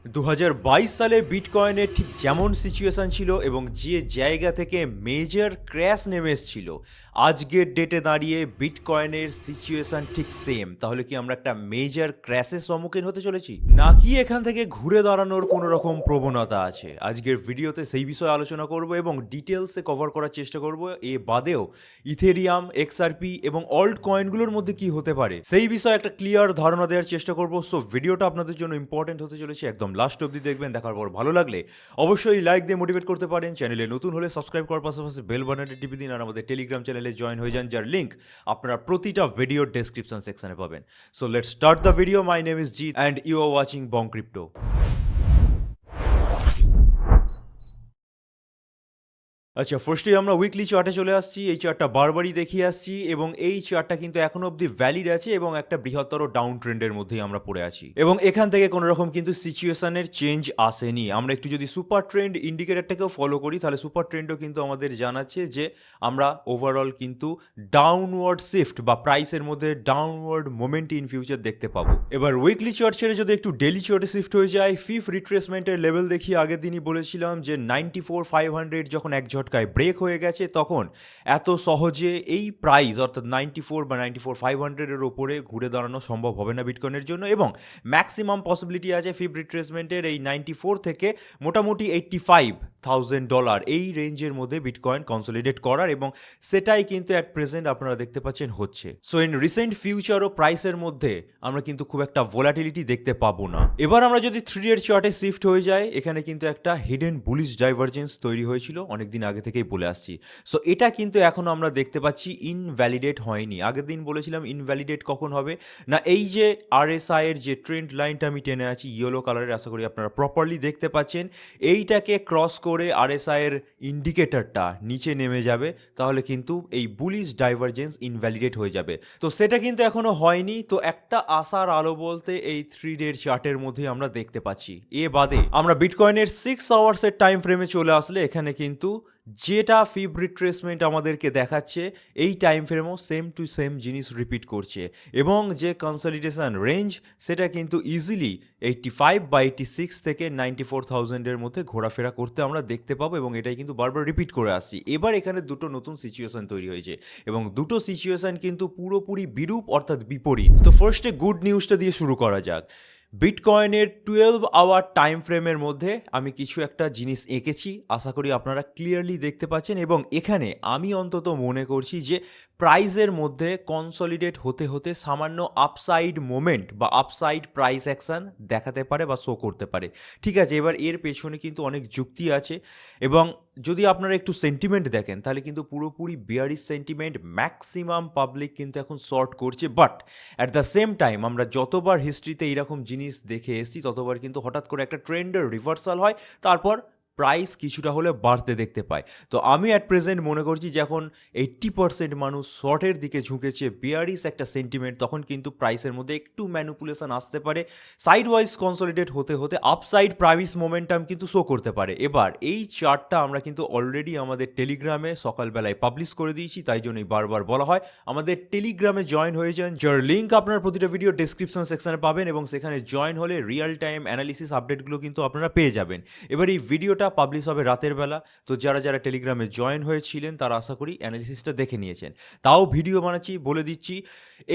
2022 সালে বিটকয়েনের ঠিক যেমন সিচুয়েশন ছিল এবং যে জায়গা থেকে মেজর ক্র্যাশ নেমে এসেছিল, আজকের ডেটে দাঁড়িয়ে বিটকয়েনের সিচুয়েশন ঠিক সেম। তাহলে কি আমরা একটা মেজর ক্র্যাশের সম্মুখীন হতে চলেছি, নাকি এখান থেকে ঘুরে দাঁড়ানোর কোনো রকম প্রবণতা আছে? আজকের ভিডিওতে সেই বিষয়ে আলোচনা করব এবং ডিটেলসে কভার করার চেষ্টা করব। এ বাদেও ইথেরিয়াম, এক্সআরপি এবং অল্ট কয়েনগুলোর মধ্যে কি হতে পারে সেই বিষয়ে একটা ক্লিয়ার ধারণা দেওয়ার চেষ্টা করব। সো ভিডিওটা আপনাদের জন্য ইম্পর্টেন্ট হতে চলেছে, একদম লাস্ট অবধি দেখবেন। দেখার পর ভালো লাগলে অবশ্যই লাইক দিয়ে মোটিভেট করতে পারেন। চ্যানেলে নতুন হলে সাবস্ক্রাইব করার পাশাপাশি বেল বাটনটি টিপে দিন, আর আমাদের টেলিগ্রাম চ্যানেলে জয়েন হয়ে যান, যার লিঙ্ক আপনারা প্রতিটা ভিডিওর ডেসক্রিপশন সেকশনে পাবেন। So let's start the video. My name is Jeet and you are watching Bong crypto. আচ্ছা, ফার্স্টেই আমরা উইকলি চার্টে চলে আসছি। এই চার্টটা বারবারই দেখিয়ে আসছি এবং এই চার্টটা কিন্তু এখনো অবধি ভ্যালিড আছে এবং একটা বৃহত্তর ডাউন ট্রেন্ডের মধ্যেই আমরা পড়ে আছি এবং এখান থেকে কোনো রকম কিন্তু সিচুয়েশনের চেঞ্জ আসেনি। আমরা একটু যদি সুপার ট্রেন্ড ইন্ডিকেটরটাকেও ফলো করি, তাহলে সুপার ট্রেন্ডও কিন্তু আমাদের জানাচ্ছে যে আমরা ওভারঅল কিন্তু ডাউনওয়ার্ড শিফট বা প্রাইসের মধ্যে ডাউনওয়ার্ড মোমেন্ট ইন ফিউচার দেখতে পাবো। এবার উইকলি চার্ট ছেড়ে যদি একটু ডেলি চার্টে শিফট হয়ে যায়, ফিফ রিট্রেসমেন্টের লেভেল দেখিয়ে আগের দিনই বলেছিলাম যে 94,500 যখন এক ঝটকায় ব্রেক হয়ে গেছে, তখন এত সহজে এই প্রাইস অর্থাৎ 94 বা 94,500-এর ওপরে ঘুরে দাঁড়ানো সম্ভব হবে না বিটকয়েনের জন্য, এবং ম্যাক্সিমাম পসিবিলিটি আছে ফিফ রিট্রেসমেন্টের এই 94 থেকে মোটামুটি $85,000 এই রেঞ্জের মধ্যে বিটকয়েন কনসলিডেট করার, এবং সেটাই কিন্তু অ্যাট প্রেজেন্ট আপনারা দেখতে পাচ্ছেন হচ্ছে। সো ইন রিসেন্ট ফিউচার ও প্রাইসের মধ্যে আমরা কিন্তু খুব একটা ভোলাটিলিটি দেখতে পাবো না। এবার আমরা যদি 3 এর চার্টে শিফট হয়ে যায়, এখানে কিন্তু একটা হিডেন বুলিশ ডাইভারজেন্স তৈরি হয়েছিল, অনেকদিন আগে থেকেই বলে আসছি। সো এটা কিন্তু এখনো আমরা দেখতে পাচ্ছি ইনভ্যালিডেট হয়নি। আগের দিন বলেছিলাম ইনভ্যালিডেট কখন হবে না, এই যে আরএসআই এর যে ট্রেন্ড লাইনটা আমি টেনে আছি ইয়েলো কালারের, আশা করি আপনারা প্রপারলি দেখতে পাচ্ছেন, এইটাকে ক্রস করে আরএসআই এর ইন্ডিকেটরটা নিচে নেমে যাবে, তাহলে কিন্তু এই বুলিশ ডাইভারজেন্স ইনভ্যালিডেট হয়ে যাবে। তো সেটা কিন্তু এখনো হয়নি। তো একটা আশার আলো বলতে এই 3 ডে চার্টের মধ্যে আমরা দেখতে পাচ্ছি। এ বাদে আমরা বিটকয়েনের 6 আওয়ার্সের টাইম ফ্রেমে চলে আসলে, এখানে কিন্তু যেটা ফিব রিট্রেসমেন্ট আমাদেরকে দেখাচ্ছে, এই টাইম ফ্রেমও সেম টু সেম জিনিস রিপিট করছে, এবং যে কনসলিডেশন রেঞ্জ সেটা কিন্তু ইজিলি 85 বা 86 থেকে 94,000-এর মধ্যে ঘোরাফেরা করতে আমরা দেখতে পাবো, এবং এটাই কিন্তু বারবার রিপিট করে আসছি। এবার এখানে দুটো নতুন সিচুয়েশন তৈরি হয়েছে এবং দুটো সিচুয়েশন কিন্তু পুরোপুরি বিরূপ অর্থাৎ বিপরীত। তো ফার্স্টে গুড নিউজটা দিয়ে শুরু করা যাক। বিটকয়েনের 12 আওয়ার টাইম ফ্রেমের মধ্যে আমি কিছু একটা জিনিস এঁকেছি, আশা করি আপনারা ক্লিয়ারলি দেখতে পাচ্ছেন, এবং এখানে আমি অন্তত মনে করছি যে প্রাইসের মধ্যে কনসলিডেট হতে হতে সামান্য আপসাইড মোমেন্ট বা আপসাইড প্রাইস অ্যাকশন দেখাতে পারে বা শো করতে পারে। ঠিক আছে, এবার এর পেছনে কিন্তু অনেক যুক্তি আছে, এবং যদি আপনারা একটু সেন্টিমেন্ট দেখেন তাহলে কিন্তু পুরোপুরি বিয়ারিশ সেন্টিমেন্ট, ম্যাক্সিমাম পাবলিক কিন্তু এখন শর্ট করছে। But at the same time আমরা যতবার হিস্ট্রিতে এইরকম জিনিস দেখে এসেছি, ততবার কিন্তু হঠাৎ করে একটা ট্রেন্ডের রিভার্সাল হয়, তারপর প্রাইস কিছুটা হলে বাড়তে দেখতে পায়। তো আমি অ্যাট প্রেজেন্ট মনে করছি যখন 80% মানুষ শর্টের দিকে ঝুঁকেছে, বিয়ারিশ একটা সেন্টিমেন্ট, তখন কিন্তু প্রাইসের মধ্যে একটু ম্যানিপুলেশন আসতে পারে, সাইড ওয়াইজ কনসলিডেট হতে হতে আপসাইড প্রাইস মোমেন্টাম কিন্তু শো করতে পারে। এবার এই চার্টটা আমরা কিন্তু অলরেডি আমাদের টেলিগ্রামে সকালবেলায় পাবলিশ করে দিয়েছি, তাই জন্যই বারবার বলা হয় আমাদের টেলিগ্রামে জয়েন হয়ে যান, যার লিঙ্ক আপনার প্রতিটা ভিডিও ডেসক্রিপশন সেকশনে পাবেন, এবং সেখানে জয়েন হলে রিয়েল টাইম অ্যানালিসিস আপডেটগুলো কিন্তু আপনারা পেয়ে যাবেন। এবার এই ভিডিওটা পাবলিশ হবে রাতের বেলা, তো যারা যারা টেলিগ্রামে জয়েন হয়েছিলেন তারা আশা করি অ্যানালিসিসটা দেখে নিয়েছেন। তাও ভিডিও বানাচ্ছি, বলে দিচ্ছি,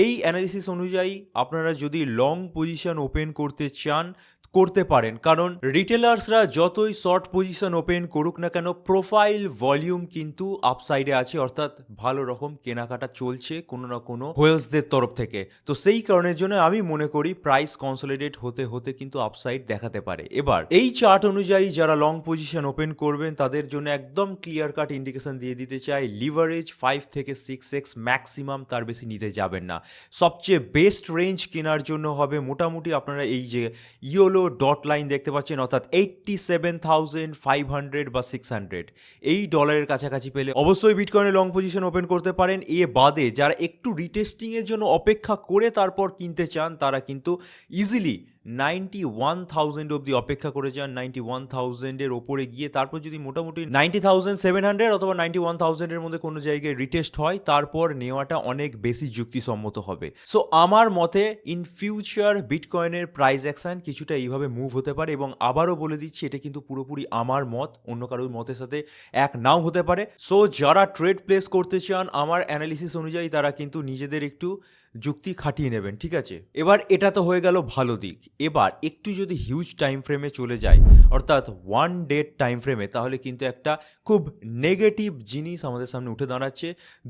এই অ্যানালিসিস অনুযায়ী আপনারা যদি লং পজিশন ওপেন করতে চান করতে পারেন, কারণ রিটেলার্সরা যতই শর্ট পজিশন ওপেন করুক না কেন, প্রোফাইল ভলিউম কিন্তু আপসাইডে আছে, অর্থাৎ ভালো রকম কেনাকাটা চলছে কোনো না কোনো হোয়েলসদের তরফ থেকে। তো সেই কারণের জন্য আমি মনে করি প্রাইস কনসলিডেট হতে হতে কিন্তু আপসাইড দেখাতে পারে। এবার এই চার্ট অনুযায়ী যারা লং পজিশন ওপেন করবেন তাদের জন্য একদম ক্লিয়ার কাট ইন্ডিকেশন দিয়ে দিতে চাই, লিভারেজ 5 থেকে 6x ম্যাক্সিমাম, তার বেশি নিতে যাবেন না। সবচেয়ে বেস্ট রেঞ্জ কেনার জন্য হবে মোটামুটি আপনারা এই যে ইয়োলো ডট লাইন দেখতে পাচ্ছেন, অর্থাৎ 87,500 বা 600 এই ডলারের কাছাকাছি পেলে অবশ্যই বিটকয়েনে লং পজিশন ওপেন করতে পারেন। এ বাদে যারা একটু রিটেস্টিং এর জন্য অপেক্ষা করে তারপর কিনতে চান, তারা কিন্তু ইজিলি 91,000 অবধি অপেক্ষা করে যান। 91,000-এর ওপরে গিয়ে তারপর যদি মোটামুটি 90,700 অথবা 91,000-এর মধ্যে কোনো জায়গায় রিটেস্ট হয়, তারপর নেওয়াটা অনেক বেশি যুক্তিসম্মত হবে। সো আমার মতে ইন ফিউচার বিটকয়েনের প্রাইস অ্যাকশন কিছুটা এইভাবে মুভ হতে পারে, এবং আবারও বলে দিচ্ছি এটা কিন্তু পুরোপুরি আমার মত, অন্য কারোর মতের সাথে এক নাও হতে পারে। সো যারা ট্রেড প্লেস করতে চান আমার অ্যানালিসিস অনুযায়ী তারা কিন্তু নিজেদের একটু যুক্তি খাটিয়ে নেবেন, ঠিক আছে? এবার এটা তো হয়ে গেল ভালো দিক। এবার একটু যদি হিউজ টাইম ফ্রেমে চলে যায়, অর্থাৎ 1 ডে টাইম ফ্রেমে, তাহলে কিন্তু একটা খুব নেগেটিভ জিনিস আমাদের সামনে উঠে দাঁড়াচ্ছে।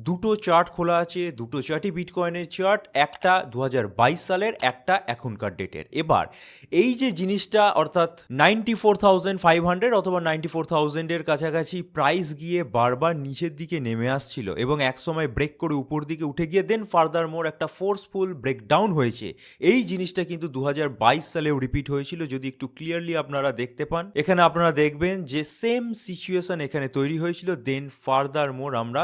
দুটো চার্ট খোলা আছে, দুটো চার্টই বিটকয়েনের চার্ট, একটা 2022 সালের, একটা এখনকার ডেটের। এবার এই যে জিনিসটা, অর্থাৎ 94,500 অথবা 94,000 এর কাছাকাছি প্রাইস গিয়ে বারবার নিচের দিকে নেমে আসছিল এবং এক সময় ব্রেক করে উপর দিকে উঠে গিয়ে দেন ফার্দার মোর একটা ফোর্সফুল ব্রেকডাউন হয়েছে। এই জিনিসটা কিন্তু 2022 সালেও রিপিট হয়েছিল, যদি একটু ক্লিয়ারলি আপনারা দেখতে পান। এখানে আপনারা দেখবেন যে সেম সিচুয়েশন এখানে তৈরি হয়েছিল। দেন ফার্দার মোর আমরা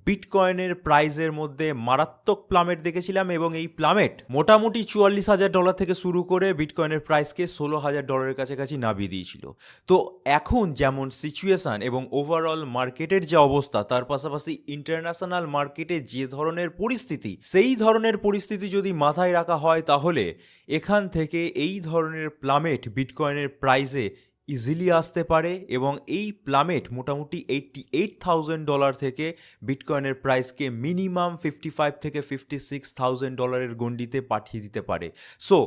বিটকয়েনের প্রাইসের মধ্যে মারাত্মক প্লামেট দেখেছিলাম, এবং এই প্লামেট মোটামুটি $44,000 থেকে শুরু করে বিটকয়েনের প্রাইসকে $16,000 কাছাকাছি নামিয়ে দিয়েছিল। তো এখন যেমন সিচুয়েশন এবং ওভারঅল মার্কেটের যে অবস্থা, তার পাশাপাশি ইন্টারন্যাশনাল মার্কেটে যে ধরনের পরিস্থিতি, সেই ধরনের পরিস্থিতি যদি মাথায় রাখা হয়, তাহলে এখান থেকে এই ধরনের প্লামেট বিটকয়েনের প্রাইসে ইজিলি আসতে পারে, এবং এই প্লামেট মোটামুটি $88,000 থেকে বিটকয়েনের প্রাইসকে মিনিমাম $55,000 থেকে $56,000 গণ্ডিতে পাঠিয়ে দিতে পারে। সো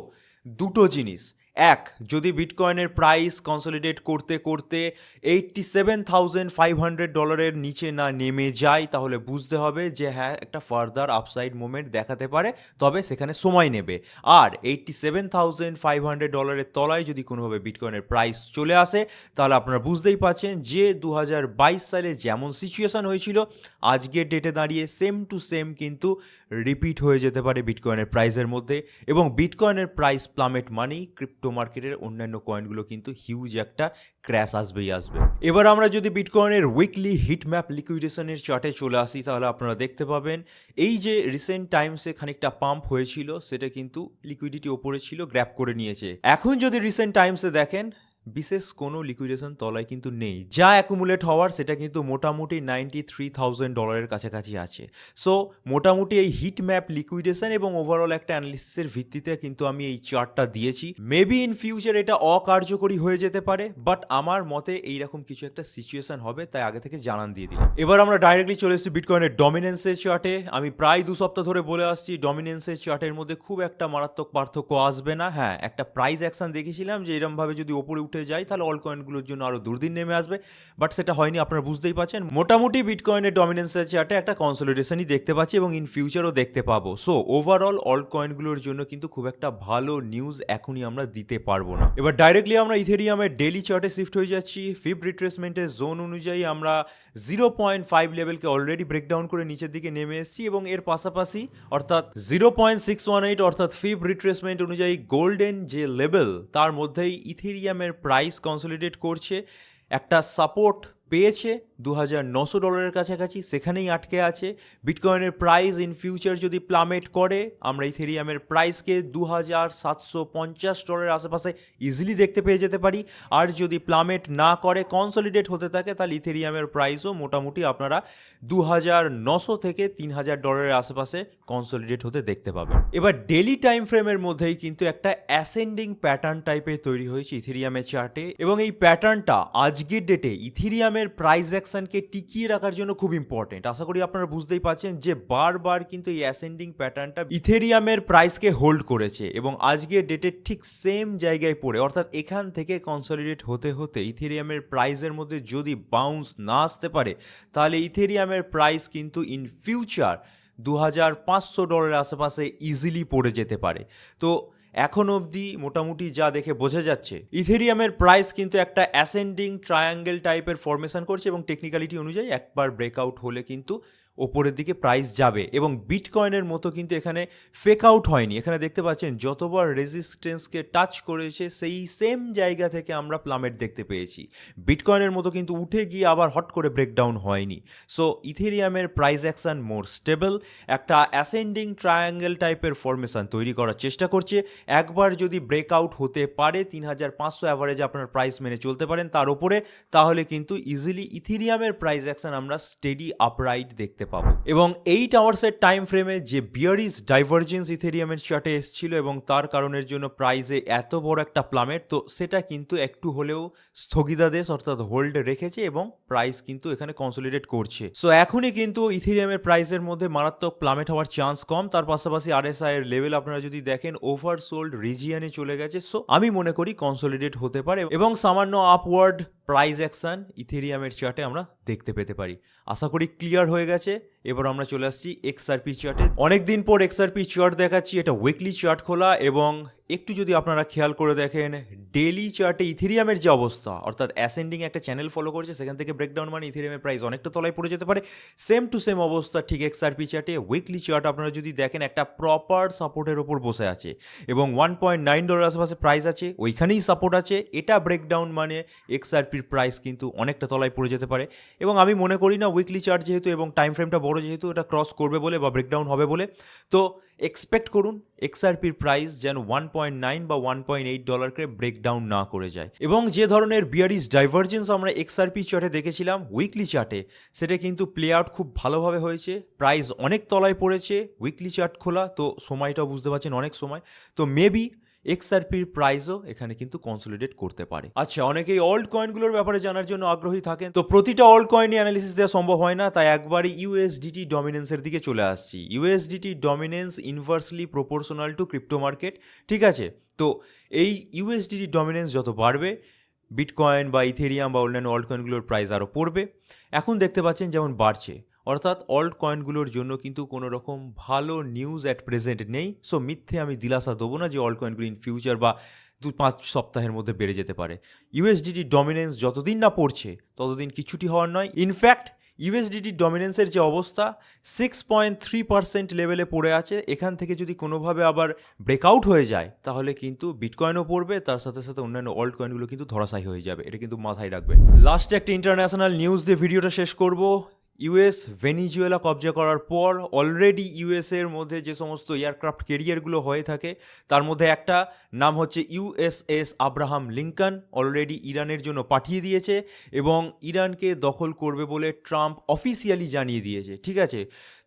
দুটো জিনিস, এক, যদি বিটকয়েনের প্রাইস কনসলিডেট করতে করতে $87,500 নিচে না নেমে যায়, তাহলে বুঝতে হবে যে হ্যাঁ একটা ফার্দার আপসাইড মুভমেন্ট দেখাতে পারে, তবে সেখানে সময় নেবে। আর $87,500 তলায় যদি কোনোভাবে বিটকয়েনের প্রাইস চলে আসে, তাহলে আপনারা বুঝতেই পারছেন যে 2022 সালে যেমন সিচুয়েশন হয়েছিল, আজকের ডেটে দাঁড়িয়ে সেম টু সেম কিন্তু রিপিট হয়ে যেতে পারে বিটকয়েনের প্রাইসের মধ্যে। এবং বিটকয়েনের প্রাইস প্লামেট মানেই ক্রিপ্টো মার্কেটের অন্যান্য কয়েনগুলো কিন্তু হিউজ একটা ক্র্যাশ আসবেই আসবে। এবার আমরা যদি বিটকয়েনের উইকলি হিট ম্যাপ লিকুইডেশনের চার্টে চলে আসি, তাহলে আপনারা দেখতে পাবেন এই যে রিসেন্ট টাইমসে খানিকটা পাম্প হয়েছিল, সেটা কিন্তু লিকুইডিটি ওপরে ছিল, গ্র্যাব করে নিয়েছে। এখন যদি রিসেন্ট টাইমসে দেখেন, বিশেষ কোনো লিকুইডেশন তলায় কিন্তু নেই, যা অ্যাকুমুলেট হওয়ার সেটা কিন্তু মোটামুটি $93,000 কাছাকাছি আছে। সো মোটামুটি এই হিট ম্যাপ লিকুইডেশন এবং ওভারঅল একটা অ্যানালিসিসের ভিত্তিতে কিন্তু আমি এই চার্টটা দিয়েছি। মেবি ইন ফিউচার এটা অকার্যকরী হয়ে যেতে পারে, বাট আমার মতে এইরকম কিছু একটা সিচুয়েশন হবে, তাই আগে থেকে জানান দিয়ে দিলাম। এবার আমরা ডাইরেক্টলি চলে এসেছি বিটকয়েনের ডমিনেন্সের চার্টে। আমি প্রায় 2 সপ্তাহ ধরে বলে আসছি ডমিনেন্সের চার্টের মধ্যে খুব একটা মারাত্মক পার্থক্য আসবে না। হ্যাঁ, একটা প্রাইস অ্যাকশন দেখেছিলাম যে এরমভাবে যদি ওপরে উঠে যায় তাহলে অল কয়েনগুলোর জন্য আরো দুর্দিন নেমে আসবে, বাট সেটা হয়নি, আপনারা বুঝতেই পারছেন। মোটামুটি বিটকয়েনের ডমিনেন্সের চার্টে একটা কনসলিডেশনই দেখতে পাচ্ছি এবং ইন ফিউচারও দেখতে পাবো। সো ওভারঅল অল কয়েনগুলোর জন্য কিন্তু খুব একটা ভালো নিউজ এখনই আমরা দিতে পারবো না। এবার ডাইরেক্টলি আমরা ইথেরিয়ামের ডেইলি চার্টে শিফট হয়ে যাচ্ছি। ফিব রিট্রেসমেন্টের জোন অনুযায়ী আমরা 0.5 লেভেলকে অলরেডি ব্রেকডাউন করে নিচের দিকে নেমে এসেছি, এবং এর পাশাপাশি অর্থাৎ 0.618 অর্থাৎ ফিব রিট্রেসমেন্ট অনুযায়ী গোল্ডেন যে লেভেল, তার মধ্যেই ইথেরিয়ামের প্রাইস কনসলিডেট করছে, একটা সাপোর্ট পেয়েছে $2,900 কাছাকাছি, সেখানেই আটকে আছে। বিটকয়েনের প্রাইস ইন ফিউচার যদি প্লামেট করে, আমরা ইথেরিয়ামের প্রাইসকে $2,750 আশেপাশে ইজিলি দেখতে পেয়ে যেতে পারি। আর যদি প্লামেট না করে, কনসলিডেট হতে থাকে, তাহলে ইথেরিয়ামের প্রাইসও মোটামুটি আপনারা $2,900 থেকে $3,000 আশেপাশে কনসলিডেট হতে দেখতে পাবেন। এবার ডেলি টাইম ফ্রেমের মধ্যেই কিন্তু একটা অ্যাসেন্ডিং প্যাটার্ন টাইপের তৈরি হয়েছে ইথেরিয়ামের চার্টে, এবং এই প্যাটার্নটা আজকের ডেটে ইথেরিয়ামের প্রাইস অ্যাকশনকে টিকিয়ে রাখার জন্য খুব ইম্পর্টেন্ট। আশা করি আপনারা বুঝতেই পারছেন যে বারবার কিন্তু এই অ্যাসেন্ডিং প্যাটার্নটা ইথেরিয়ামের প্রাইসকে হোল্ড করেছে, এবং আজকের ডেটে ঠিক সেম জায়গায় পড়ে, অর্থাৎ এখান থেকে কনসলিডেট হতে হতে ইথেরিয়ামের প্রাইসের মধ্যে যদি বাউন্স না আসতে পারে, তাহলে ইথেরিয়ামের প্রাইস কিন্তু ইন ফিউচার $2,500 আশেপাশে ইজিলি পড়ে যেতে পারে। তো এখন অবধি মোটামুটি যা দেখে বোঝা যাচ্ছে, ইথেরিয়ামের প্রাইস কিন্তু একটা অ্যাসেন্ডিং ট্রায়াঙ্গেল টাইপের ফরমেশন করছে, এবং টেকনিক্যালিটি অনুযায়ী একবার ব্রেকআউট হলে কিন্তু ওপরের দিকে প্রাইস যাবে। এবং বিটকয়েনের মতো কিন্তু এখানে ফেক আউট হয়নি। এখানে দেখতে পাচ্ছেন যতবার রেজিস্ট্যান্সকে টাচ করেছে, সেই সেম জায়গা থেকে আমরা প্লামেট দেখতে পেয়েছি। বিটকয়েনের মতো কিন্তু উঠে গিয়ে আবার হট করে ব্রেকডাউন হয়নি। সো ইথেরিয়ামের প্রাইস অ্যাকশন মোর স্টেবল, একটা অ্যাসেন্ডিং ট্রায়াঙ্গেল টাইপের ফরমেশন তৈরি করার চেষ্টা করছে। একবার যদি ব্রেকআউট হতে পারে 3,500 অ্যাভারেজ আপনার প্রাইস মেনে চলতে পারেন তার উপরে, তাহলে কিন্তু ইজিলি ইথেরিয়ামের প্রাইস অ্যাকশন আমরা স্টেডি আপরাইট দেখতে দেখতে পাবো। এবং 8 আওয়ার্সের টাইম ফ্রেমে যে বিয়ারিশ ডাইভারজেন্স ইথেরিয়ামের চার্টে এসেছিল এবং তার কারণের জন্য প্রাইসে এত বড় একটা প্লামেট, তো সেটা কিন্তু একটু হলেও স্থগিতাদেশ অর্থাৎ হোল্ড রেখেছে এবং প্রাইস কিন্তু এখানে কনসোলিডেট করছে। সো এখনই কিন্তু ইথেরিয়ামের প্রাইসের মধ্যে মারাত্মক প্লামেট হওয়ার চান্স কম। তার পাশাপাশি আরএসআই এর লেভেল আপনারা যদি দেখেন ওভারসোল্ড রিজিয়নে চলে গেছে। সো আমি মনে করি কনসোলিডেট হতে পারে এবং সামান্য আপওয়ার্ড প্রাইস অ্যাকশন ইথেরিয়ামের চার্টে আমরা দেখতে পেতে পারি। আশা করি ক্লিয়ার হয়ে গেছে। এবার আমরা চলে আসছি এক্সআরপি চার্টে। অনেকদিন পর এক্সআরপি চার্ট দেখাচ্ছি, এটা উইকলি চার্ট খোলা এবং একটু যদি আপনারা খেয়াল করে দেখেন ডেইলি চার্টে ইথেরিয়ামের যে অবস্থা, অর্থাৎ অ্যাসেন্ডিং একটা চ্যানেল ফলো করছে, সেখান থেকে ব্রেকডাউন মানে ইথেরিয়ামের প্রাইস অনেকটা তলায় পড়ে যেতে পারে। সেম টু সেম অবস্থা ঠিক এক্সআরপি চার্টে। উইকলি চার্ট আপনারা যদি দেখেন একটা প্রপার সাপোর্টের ওপর বসে আছে এবং $1.9 আশেপাশে প্রাইস আছে, ওইখানেই সাপোর্ট আছে। এটা ব্রেকডাউন মানে এক্সআরপির প্রাইস কিন্তু অনেকটা তলায় পড়ে যেতে পারে এবং আমি মনে করি না উইকলি চার্ট যেহেতু এবং টাইম ফ্রেমটা বড় যেহেতু এটা ক্রস করবে বলে বা ব্রেকডাউন হবে বলে, তো এক্সপেক্ট করুন এক্সআরপির প্রাইস যেন 1.9 বা $1.8 ব্রেকডাউন না করে যায়। এবং যে ধরনের বিয়ারিশ ডাইভারজেন্স আমরা এক্সআরপি চার্টে দেখেছিলাম উইকলি চার্টে, সেটা কিন্তু প্লে আউট খুব ভালোভাবে হয়েছে। প্রাইস অনেক তলায় পড়েছে, উইকলি চার্ট খোলা, তো সময়টাও বুঝতে পারছেন অনেক সময়। তো মেবি এক্সআরপির প্রাইসও এখানে কিন্তু কনসোলিডেট করতে পারে। আচ্ছা, অনেকেই অল্ট কয়েনগুলোর ব্যাপারে জানার জন্য আগ্রহী থাকেন, তো প্রতিটা অল্ট কয়েনই অ্যানালিসিস দেওয়া সম্ভব হয় না, তাই একবারই ইউএসডিটি ডমিনেন্সের দিকে চলে আসছি। USDT dominance inversely proportional to crypto market, ঠিক আছে? তো এই ইউএসডিটি ডমিনেন্স যত বাড়বে, বিটকয়েন বা ইথেরিয়াম বা অন্যান্য অল্ট কয়েনগুলোর প্রাইস আরও পড়বে। এখন দেখতে পাচ্ছেন যেমন বাড়ছে, অর্থাৎ অল্ট কয়েনগুলোর জন্য কিন্তু কোনো রকম ভালো নিউজ অ্যাট প্রেজেন্ট নেই। সো মিথ্যে আমি দিলাসা দেবো না যে অল্ট কয়েনগুলো ইন ফিউচার বা 2-5 সপ্তাহের মধ্যে বেড়ে যেতে পারে। ইউএসডিটি ডমিনেন্স যতদিন না পড়ছে ততদিন কিছুটি হওয়ার নয়। ইনফ্যাক্ট ইউএসডিটি ডমিনেন্সের যে অবস্থা 6.3% লেভেলে পড়ে আছে, এখান থেকে যদি কোনোভাবে আবার ব্রেকআউট হয়ে যায় তাহলে কিন্তু বিটকয়েনও পড়বে, তার সাথে সাথে অন্যান্য অল্ট কয়েনগুলো কিন্তু ধরাশায়ী হয়ে যাবে। এটা কিন্তু মাথায় রাখবেন। লাস্টে একটা ইন্টারন্যাশনাল নিউজ দিয়ে ভিডিওটা শেষ করব। ইউএস ভেনিজুয়েলা কবজা করার পর অলরেডি ইউএসের মধ্যে যে সমস্ত এয়ারক্রাফট ক্যারিয়ারগুলো হয়ে থাকে তার মধ্যে একটা নাম হচ্ছে ইউএসএস আব্রাহাম লিঙ্কন, অলরেডি ইরানের জন্য পাঠিয়ে দিয়েছে এবং ইরানকে দখল করবে বলে ট্রাম্প অফিসিয়ালি জানিয়ে দিয়েছে, ঠিক আছে?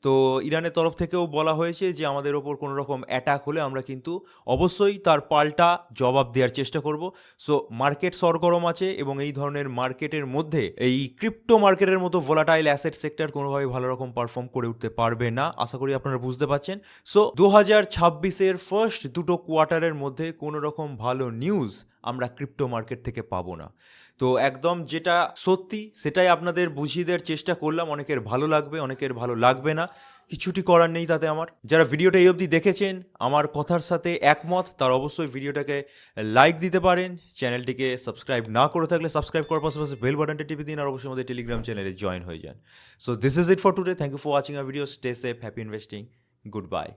তো ইরানের তরফ থেকেও বলা হয়েছে যে আমাদের ওপর কোনো রকম অ্যাটাক হলে আমরা কিন্তু অবশ্যই তার পাল্টা জবাব দেওয়ার চেষ্টা করব। সো মার্কেট সরগরম আছে এবং এই ধরনের মার্কেটের মধ্যে এই ক্রিপ্টো মার্কেটের মতো ভোলাটাইল অ্যাসেট সেক্টর কোনোভাবে ভালো রকম পারফর্ম করে উঠতে পারবে না, আশা করি আপনারা বুঝতে পারছেন। সো 2026-এর ফার্স্ট দুটো কোয়ার্টারের মধ্যে কোনো রকম ভালো নিউজ আমরা ক্রিপ্টো মার্কেট থেকে পাবো না। তো একদম যেটা সত্যি সেটাই আপনাদের বুঝিয়ে দেওয়ার চেষ্টা করলাম। অনেকের ভালো লাগবে, অনেকের ভালো লাগবে না, কিছুটি করার নেই তাতে আমার। যারা ভিডিওটা এই অবধি দেখেছেন আমার কথার সাথে একমত, তার অবশ্যই ভিডিওটাকে লাইক দিতে পারেন। চ্যানেলটিকে সাবস্ক্রাইব না করে থাকলে সাবস্ক্রাইব করার পাশাপাশি বেল বাটনটা টিপে দিন আর অবশ্যই আমাদের টেলিগ্রাম চ্যানেলে জয়েন হয়ে যান। So this is it for today. Thank you for watching our video. Stay safe, happy investing, good by.